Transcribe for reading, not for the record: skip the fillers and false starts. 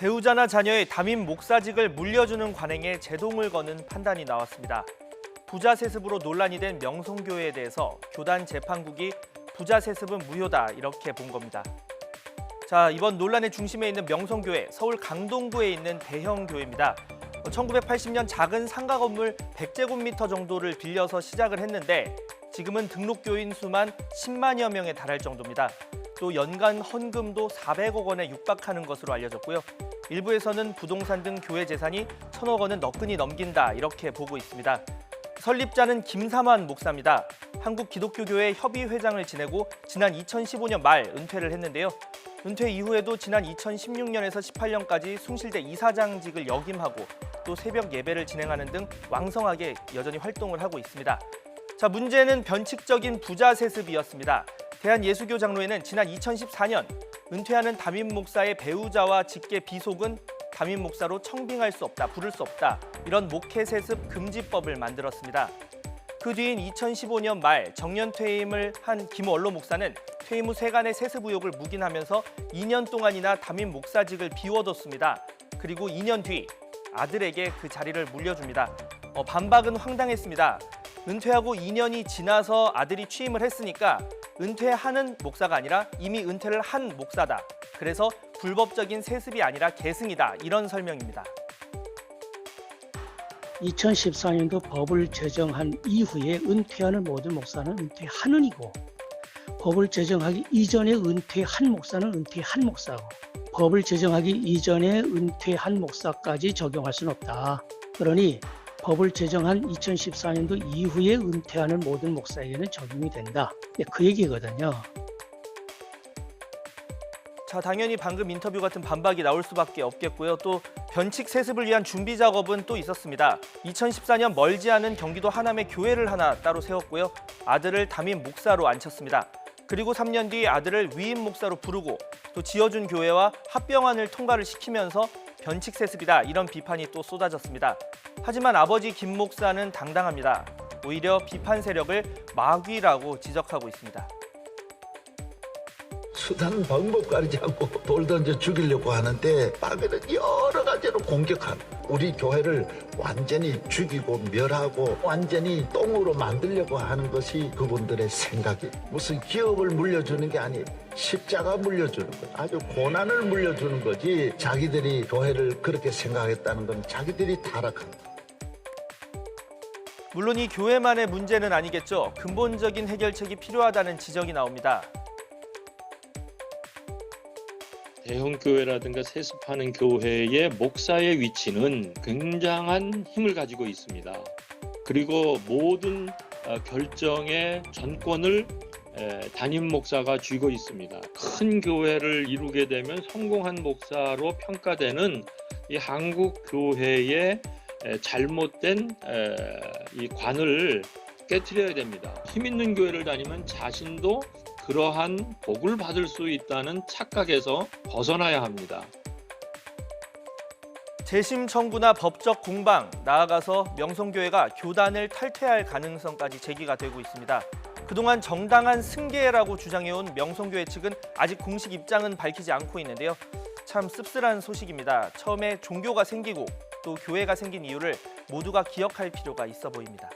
배우자나 자녀의 담임 목사직을 물려주는 관행에 제동을 거는 판단이 나왔습니다. 부자 세습으로 논란이 된 명성교회에 대해서 교단 재판국이 부자 세습은 무효다 이렇게 본 겁니다. 자, 이번 논란의 중심에 있는 명성교회, 서울 강동구에 있는 대형 교회입니다. 1980년 작은 상가 건물 100제곱미터 정도를 빌려서 시작을 했는데 지금은 등록 교인 수만 10만여 명에 달할 정도입니다. 또 연간 헌금도 400억 원에 육박하는 것으로 알려졌고요. 일부에서는 부동산 등 교회 재산이 1,000억 원은 너끈히 넘긴다 이렇게 보고 있습니다. 설립자는 김삼환 목사입니다. 한국기독교교회 협의회장을 지내고 지난 2015년 말 은퇴를 했는데요. 은퇴 이후에도 지난 2016년에서 18년까지 숭실대 이사장직을 역임하고 또 새벽 예배를 진행하는 등 왕성하게 여전히 활동을 하고 있습니다. 자, 문제는 변칙적인 부자 세습이었습니다. 대한예수교 장로회는 지난 2014년 은퇴하는 담임 목사의 배우자와 직계 비속은 담임 목사로 청빙할 수 없다, 부를 수 없다 이런 목회 세습 금지법을 만들었습니다. 그 뒤인 2015년 말 정년 퇴임을 한 김원로 목사는 퇴임 후 세간의 세습 의혹을 묵인하면서 2년 동안이나 담임 목사직을 비워뒀습니다. 그리고 2년 뒤 아들에게 그 자리를 물려줍니다. 반박은 황당했습니다. 은퇴하고 2년이 지나서 아들이 취임을 했으니까 은퇴하는 목사가 아니라 이미 은퇴를 한 목사다. 그래서 불법적인 세습이 아니라 계승이다. 이런 설명입니다. 2014년도 법을 제정한 이후에 은퇴하는 모든 목사는 은퇴하는 이고 법을 제정하기 이전에 은퇴한 목사는 은퇴한 목사고 법을 제정하기 이전에 은퇴한 목사까지 적용할 수는 없다. 그러니 법을 제정한 2014년도 이후에 은퇴하는 모든 목사에게는 적용이 된다. 그 얘기거든요. 자, 당연히 방금 인터뷰 같은 반박이 나올 수밖에 없겠고요. 또 변칙 세습을 위한 준비 작업은 또 있었습니다. 2014년 멀지 않은 경기도 하남에 교회를 하나 따로 세웠고요. 아들을 담임 목사로 앉혔습니다. 그리고 3년 뒤 아들을 위임 목사로 부르고 또 지어준 교회와 합병안을 통과를 시키면서 변칙 세습이다 이런 비판이 또 쏟아졌습니다. 하지만 아버지 김 목사는 당당합니다. 오히려 비판 세력을 마귀라고 지적하고 있습니다. 수단 방법 가리지 않고 돌 던져 죽이려고 하는데 마귀는 여러 가지로 공격하는 우리 교회를 완전히 죽이고 멸하고 완전히 똥으로 만들려고 하는 것이 그분들의 생각이 무슨 기업을 물려주는 게 아니에요. 십자가 물려주는 거 아주 고난을 물려주는 거지 자기들이 교회를 그렇게 생각했다는 건 자기들이 타락한 거. 물론 이 교회만의 문제는 아니겠죠. 근본적인 해결책이 필요하다는 지적이 나옵니다. 대형 교회라든가 세습하는 교회의 목사의 위치는 굉장한 힘을 가지고 있습니다. 그리고 모든 결정의 전권을 담임 목사가 쥐고 있습니다. 큰 교회를 이루게 되면 성공한 목사로 평가되는 이 한국 교회의 잘못된 이 관을 깨트려야 됩니다. 힘 있는 교회를 다니면 자신도 그러한 복을 받을 수 있다는 착각에서 벗어나야 합니다. 재심 청구나 법적 공방, 나아가서 명성교회가 교단을 탈퇴할 가능성까지 제기가 되고 있습니다. 그동안 정당한 승계라고 주장해온 명성교회 측은 아직 공식 입장은 밝히지 않고 있는데요. 참 씁쓸한 소식입니다. 처음에 종교가 생기고 또 교회가 생긴 이유를 모두가 기억할 필요가 있어 보입니다.